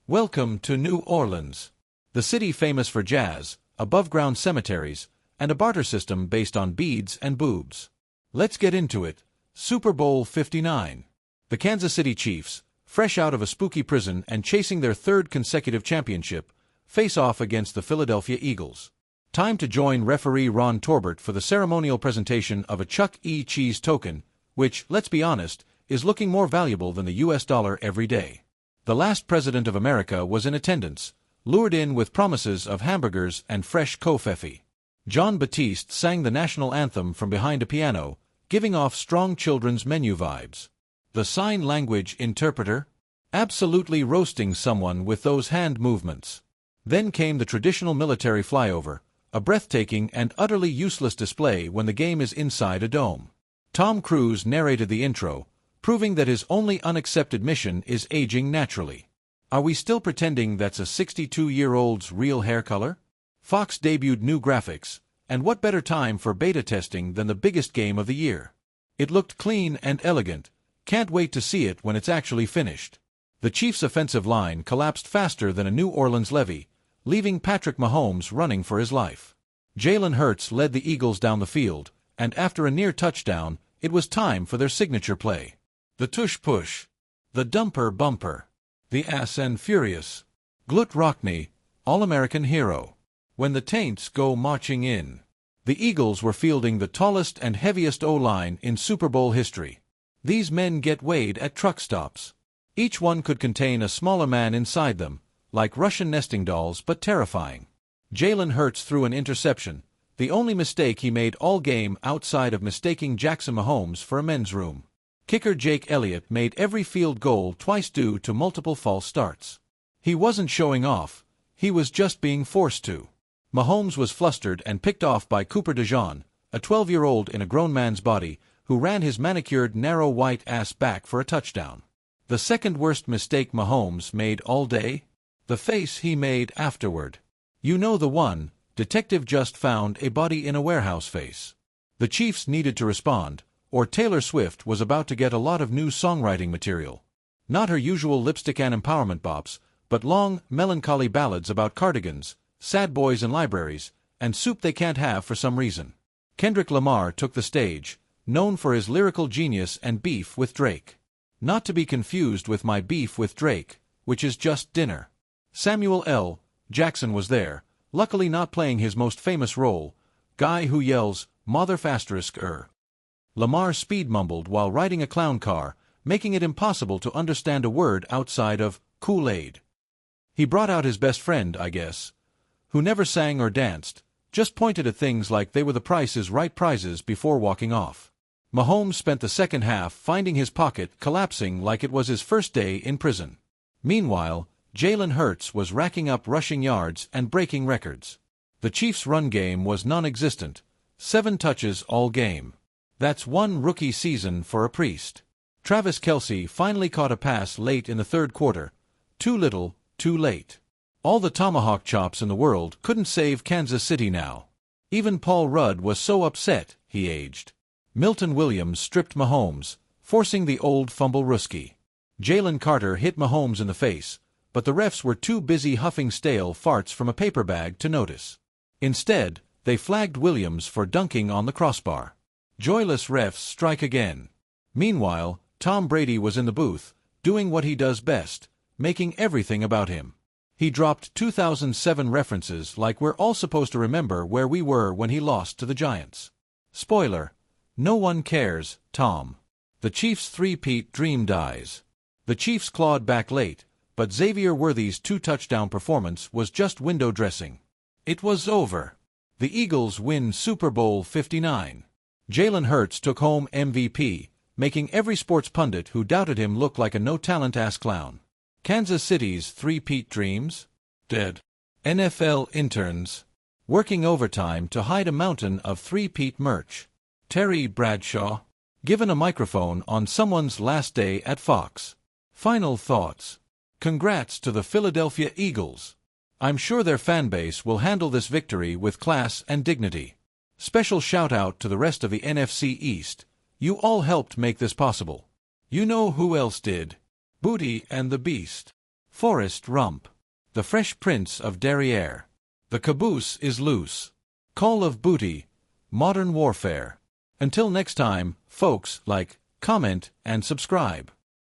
Welcome to New Orleans, the city famous for jazz, above-ground cemeteries, and a barter system based on beads and boobs. Let's get into it. Super Bowl 59. The Kansas City Chiefs, fresh out of a spooky prison and chasing their third consecutive championship, face off against the Philadelphia Eagles. Time to join referee Ron Torbert for the ceremonial presentation of a Chuck E. Cheese token, which, let's be honest, is looking more valuable than the US dollar every day. The last president of America was in attendance, lured in with promises of hamburgers and fresh confetti. John Batiste sang the national anthem from behind a piano, giving off strong children's menu vibes. The sign language interpreter? Absolutely roasting someone with those hand movements. Then came the traditional military flyover, a breathtaking and utterly useless display when the game is inside a dome. Tom Cruise narrated the intro, proving that his only unaccepted mission is aging naturally. Are we still pretending that's a 62-year-old's real hair color? Fox debuted new graphics, and what better time for beta testing than the biggest game of the year? It looked clean and elegant. Can't wait to see it when it's actually finished. The Chiefs' offensive line collapsed faster than a New Orleans levee, leaving Patrick Mahomes running for his life. Jalen Hurts led the Eagles down the field, and after a near touchdown, it was time for their signature play. The tush-push, the dumper-bumper, the ass and furious, Glut Rockney, All-American hero. When the Taints go marching in. The Eagles were fielding the tallest and heaviest O-line in Super Bowl history. These men get weighed at truck stops. Each one could contain a smaller man inside them, like Russian nesting dolls but terrifying. Jalen Hurts threw an interception, the only mistake he made all game outside of mistaking Jackson Mahomes for a men's room. Kicker Jake Elliott made every field goal twice due to multiple false starts. He wasn't showing off, he was just being forced to. Mahomes was flustered and picked off by Cooper DeJean, a 12-year-old in a grown man's body, who ran his manicured narrow white ass back for a touchdown. The second worst mistake Mahomes made all day? The face he made afterward. You know the one, detective just found a body in a warehouse face. The Chiefs needed to respond, or Taylor Swift was about to get a lot of new songwriting material. Not her usual lipstick and empowerment bops, but long, melancholy ballads about cardigans, sad boys in libraries, and soup they can't have for some reason. Kendrick Lamar took the stage, known for his lyrical genius and beef with Drake. Not to be confused with my beef with Drake, which is just dinner. Samuel L. Jackson was there, luckily not playing his most famous role, guy who yells, "Mother ***er." Lamar speed mumbled while riding a clown car, making it impossible to understand a word outside of Kool-Aid. He brought out his best friend, I guess, who never sang or danced, just pointed at things like they were the Price is Right prizes before walking off. Mahomes spent the second half finding his pocket collapsing like it was his first day in prison. Meanwhile, Jalen Hurts was racking up rushing yards and breaking records. The Chiefs' run game was non-existent, 7 touches all game. That's one rookie season for a priest. Travis Kelce finally caught a pass late in the third quarter. Too little, too late. All the tomahawk chops in the world couldn't save Kansas City now. Even Paul Rudd was so upset, he aged. Milton Williams stripped Mahomes, forcing the old fumble-rooski. Jalen Carter hit Mahomes in the face, but the refs were too busy huffing stale farts from a paper bag to notice. Instead, they flagged Williams for dunking on the crossbar. Joyless refs strike again. Meanwhile, Tom Brady was in the booth, doing what he does best, making everything about him. He dropped 2007 references like we're all supposed to remember where we were when he lost to the Giants. Spoiler: no one cares, Tom. The Chiefs' three-peat dream dies. The Chiefs clawed back late, but Xavier Worthy's 2-touchdown performance was just window dressing. It was over. The Eagles win Super Bowl 59. Jalen Hurts took home MVP, making every sports pundit who doubted him look like a no-talent-ass clown. Kansas City's three-peat dreams? Dead. NFL interns. Working overtime to hide a mountain of three-peat merch. Terry Bradshaw. Given a microphone on someone's last day at Fox. Final thoughts. Congrats to the Philadelphia Eagles. I'm sure their fanbase will handle this victory with class and dignity. Special shout-out to the rest of the NFC East. You all helped make this possible. You know who else did? Booty and the Beast. Forrest Rump. The Fresh Prince of Derriere. The Caboose is Loose. Call of Booty. Modern Warfare. Until next time, folks, like, comment, and subscribe.